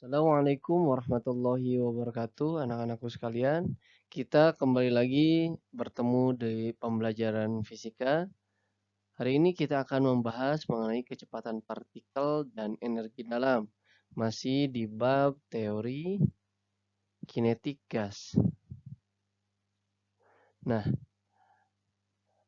Assalamualaikum warahmatullahi wabarakatuh, anak-anakku sekalian. Kita kembali lagi bertemu di pembelajaran fisika. Hari ini kita akan membahas mengenai kecepatan partikel dan energi dalam. Masih di bab teori kinetik gas. Nah,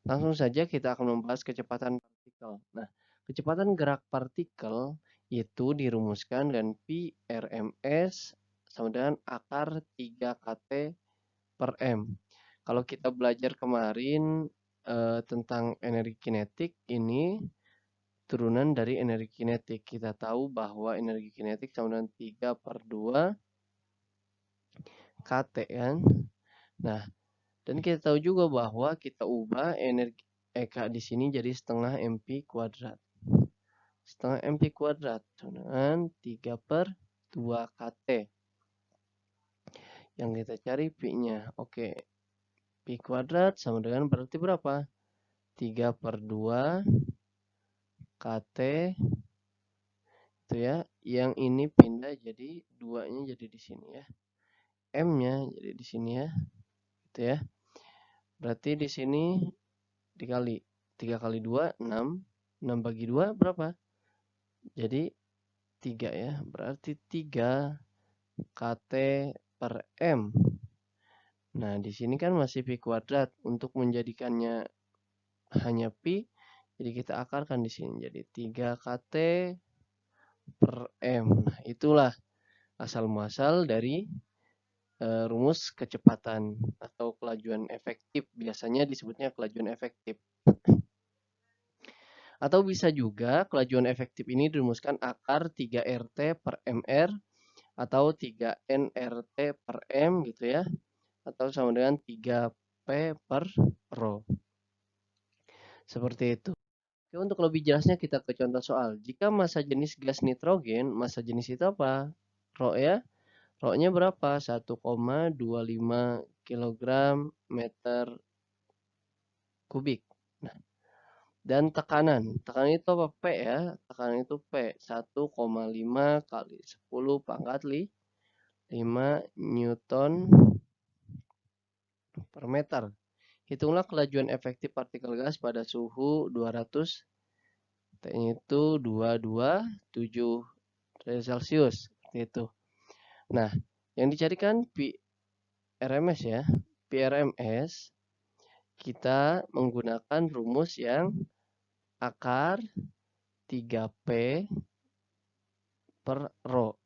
langsung saja kita akan membahas kecepatan partikel. Nah, kecepatan gerak partikel itu dirumuskan dengan Pi RMS sama dengan akar 3 kT per M. Kalau kita belajar kemarin tentang energi kinetik, ini turunan dari energi kinetik. Kita tahu bahwa energi kinetik sama dengan 3/2 kT kan. Nah, dan kita tahu juga bahwa kita ubah energi Eka di sini jadi setengah mp kuadrat. Setengah mp kuadrat sama dengan 3/2 kT. Yang kita cari pi-nya. Oke, pi kuadrat sama dengan berarti berapa? 3/2 KT itu ya. Yang ini pindah jadi 2-nya jadi di sini ya. M-nya jadi di sini ya. Itu ya. Berarti di sini dikali 3 kali 2 6. 6 bagi 2 berapa? Jadi 3 ya. Berarti 3 KT per M. Nah, di sini kan masih pi kuadrat. Untuk menjadikannya hanya pi, jadi kita akarkan di sini jadi 3 KT per M. Nah, itulah asal muasal dari rumus kecepatan atau kelajuan efektif. Biasanya disebutnya kelajuan efektif. Atau bisa juga kelajuan efektif ini dirumuskan akar 3RT per MR atau 3nRT per M gitu ya. Atau sama dengan 3P per Rho. Seperti itu. Oke, untuk lebih jelasnya kita ke contoh soal. Jika massa jenis gas nitrogen, massa jenis itu apa? Rho ya. Rho-nya berapa? 1,25 kg meter kubik. Nah, dan tekanan. Tekanan itu apa? P ya. Tekanan itu P. 1,5 kali 10 pangkat 5 Newton per meter. Hitunglah kelajuan efektif partikel gas pada suhu 200. T-nya itu 227 derajat Celcius. Seperti itu. Nah, yang dicarikan Pi RMS ya. Pi RMS kita menggunakan rumus yang akar 3P per Rho.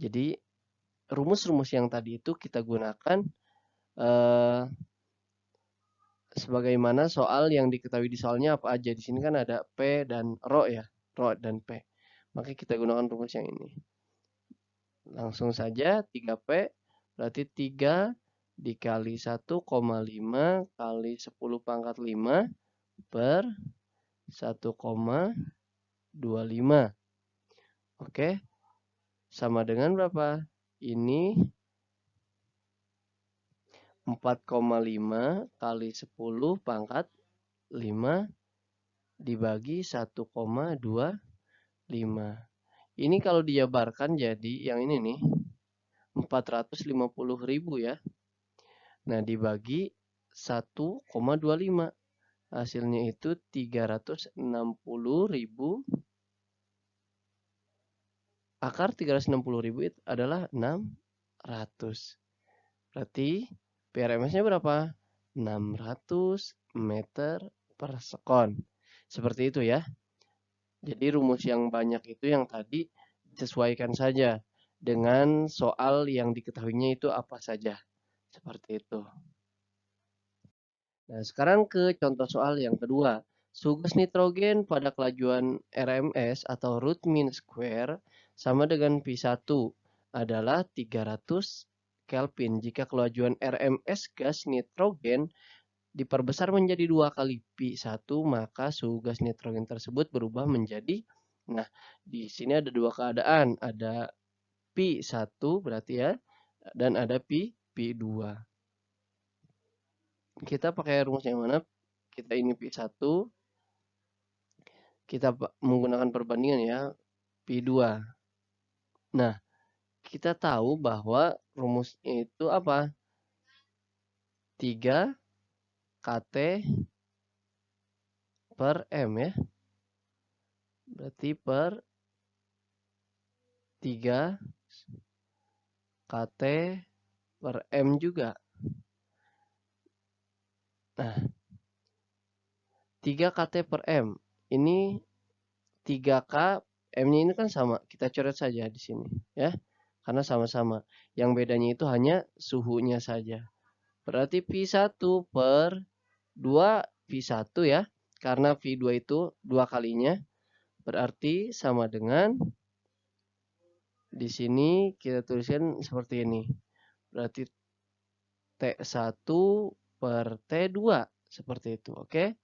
Jadi rumus-rumus yang tadi itu kita gunakan sebagaimana soal yang diketahui di soalnya apa aja. Di sini kan ada P dan Rho ya. Rho dan P. Maka kita gunakan rumus yang ini. Langsung saja 3P berarti 3 dikali 1,5 kali 10 pangkat 5 per 1,25. Oke. Sama dengan berapa? Ini 4,5 kali 10 pangkat 5 dibagi 1,25. Ini kalau dijabarkan jadi yang ini nih 450.000 ya. Nah, dibagi 1,25. Hasilnya itu 360.000. Akar 360.000 itu adalah 600. Berarti PRMS-nya berapa? 600 meter per sekon. Seperti itu ya. Jadi rumus yang banyak itu yang tadi disesuaikan saja dengan soal yang diketahuinya itu apa saja. Seperti itu. Nah, sekarang ke contoh soal yang kedua. Suhu gas nitrogen pada kelajuan RMS atau root mean square sama dengan P1 adalah 300 Kelvin. Jika kelajuan RMS gas nitrogen diperbesar menjadi 2 kali P1, maka suhu gas nitrogen tersebut berubah menjadi, nah, di sini ada dua keadaan. Ada P1 berarti ya, dan ada P2. Kita pakai rumus yang mana? Kita ini P1, kita menggunakan perbandingan ya, P2. Nah, kita tahu bahwa rumusnya itu apa? 3 kT per M ya. Berarti per 3 kT per M juga. Nah, 3 kT per M. Ini 3K, M-nya ini kan sama. Kita coret saja di sini ya. Karena sama-sama. Yang bedanya itu hanya suhunya saja. Berarti P1 per 2 V1 ya. Karena V2 itu 2 kalinya. Berarti sama dengan di sini kita tuliskan seperti ini. Berarti T1 per T2 seperti itu. Oke.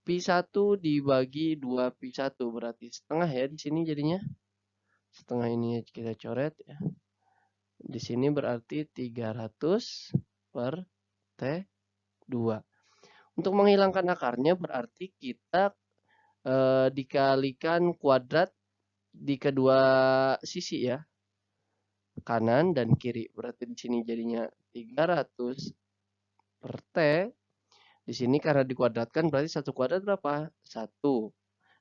P1 dibagi 2 P1 berarti setengah ya di sini jadinya. Setengah ini kita coret ya. Di sini berarti 300 per T2. Untuk menghilangkan akarnya berarti kita dikalikan kuadrat di kedua sisi ya. Kanan dan kiri. Berarti di sini jadinya 300 per T. Di sini karena dikuadratkan berarti 1 kuadrat berapa? 1.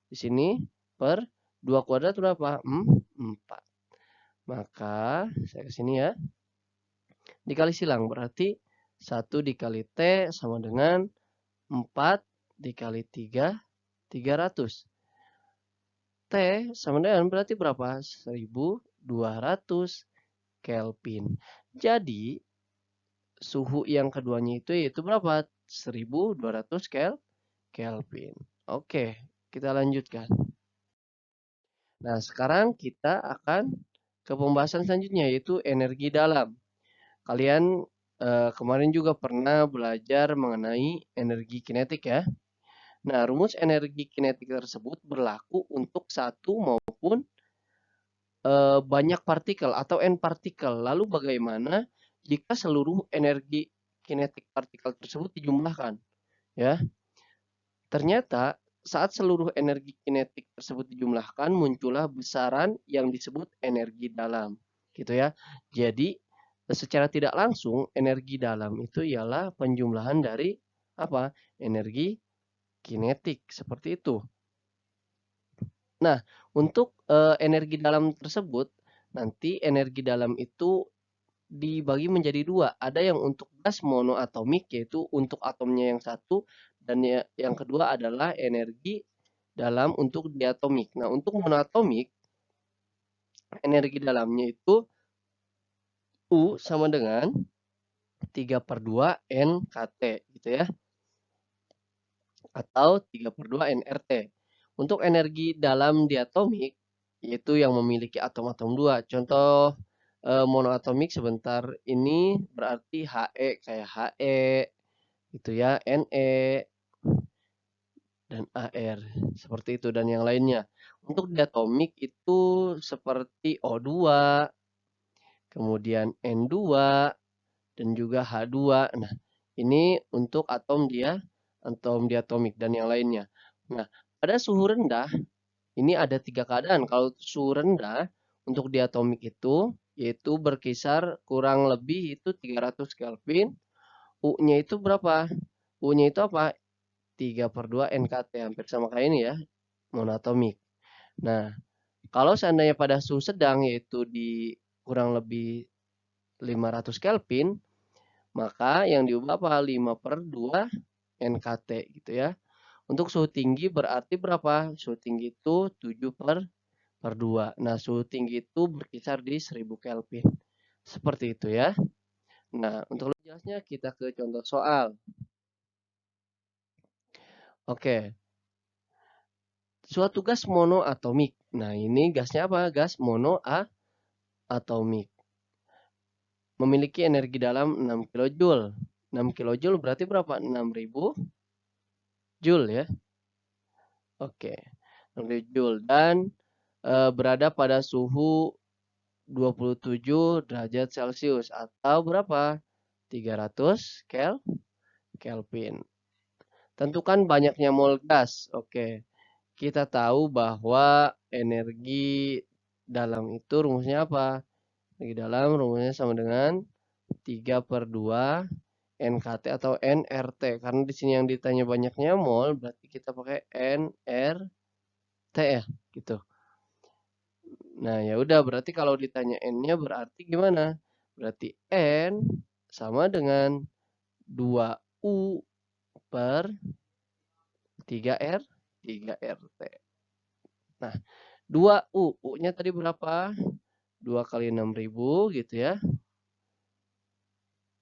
Di sini per 2 kuadrat berapa? 4. Maka saya ke sini ya. Dikali silang berarti 1 dikali T sama dengan 4 dikali 3, 300. T sama dengan berarti berapa? 1200 Kelvin. Jadi suhu yang keduanya itu yaitu berapa? 1200 Kelvin. Oke, kita lanjutkan. Nah, sekarang kita akan ke pembahasan selanjutnya yaitu energi dalam. Kalian kemarin juga pernah belajar mengenai energi kinetik ya. Nah, rumus energi kinetik tersebut berlaku untuk satu maupun banyak partikel atau n partikel. Lalu bagaimana jika seluruh energi kinetik partikel tersebut dijumlahkan? Ya, ternyata saat seluruh energi kinetik tersebut dijumlahkan, muncullah besaran yang disebut energi dalam, gitu ya. Jadi secara tidak langsung energi dalam itu ialah penjumlahan dari apa? Energi kinetik seperti itu. Nah, untuk energi dalam tersebut, nanti energi dalam itu dibagi menjadi dua. Ada yang untuk gas monoatomik, yaitu untuk atomnya yang satu, dan yang kedua adalah energi dalam untuk diatomik. Nah, untuk monoatomik, energi dalamnya itu U sama dengan 3/2 NKT, gitu ya. Atau 3/2 nRT. Untuk energi dalam diatomik, yaitu yang memiliki atom-atom dua. Contoh monoatomik sebentar ini berarti He kayak He, gitu ya, Ne, dan Ar. Seperti itu dan yang lainnya. Untuk diatomik itu seperti O2, kemudian N2, dan juga H2. Nah, ini untuk atom diatomik dan yang lainnya. Nah, pada suhu rendah ini ada 3 keadaan. Kalau suhu rendah untuk diatomik itu yaitu berkisar kurang lebih itu 300 Kelvin. U-nya itu berapa? U-nya itu apa? 3/2 NKT, hampir sama kayak ini ya, monoatomik. Nah, kalau seandainya pada suhu sedang yaitu di kurang lebih 500 Kelvin, maka yang diubah apa? 5/2 NKT gitu ya. Untuk suhu tinggi berarti berapa? Suhu tinggi itu 7/2. Nah, suhu tinggi itu berkisar di 1000 Kelvin. Seperti itu ya. Nah, untuk lebih jelasnya kita ke contoh soal. Oke. Suatu gas monoatomik. Nah, ini gasnya apa? Gas monoatomik. Memiliki energi dalam 6 kJ. 6 kJ berarti berapa? 6000 Joule ya. Oke. 6000 Joule dan berada pada suhu 27 derajat Celcius atau berapa? 300 Kelvin. Tentukan banyaknya mol gas. Oke. Kita tahu bahwa energi dalam itu rumusnya apa? Energi dalam rumusnya sama dengan 3/2 NKT atau NRT. Karena di sini yang ditanya banyaknya mol, berarti kita pakai NRT ya, gitu. Nah, ya udah berarti kalau ditanya N-nya berarti gimana? Berarti N sama dengan 2U per 3R, 3RT. Nah, 2U, U-nya tadi berapa? 2 kali 6.000 gitu ya.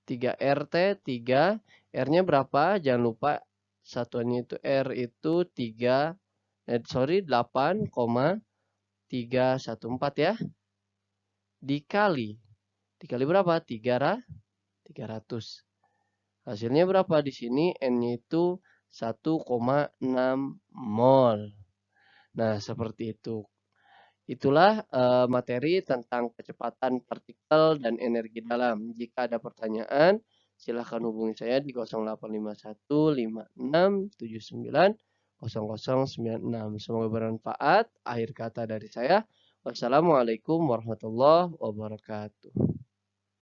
3RT, 3. R-nya berapa? Jangan lupa satuannya itu R itu 8,314 ya. Dikali. Dikali berapa? 300. Hasilnya berapa di sini? N-nya itu 1,6 mol. Nah, seperti itu. Itulah materi tentang kecepatan partikel dan energi dalam. Jika ada pertanyaan, silahkan hubungi saya di 085156790096. Semoga bermanfaat. Akhir kata dari saya. Wassalamualaikum warahmatullahi wabarakatuh.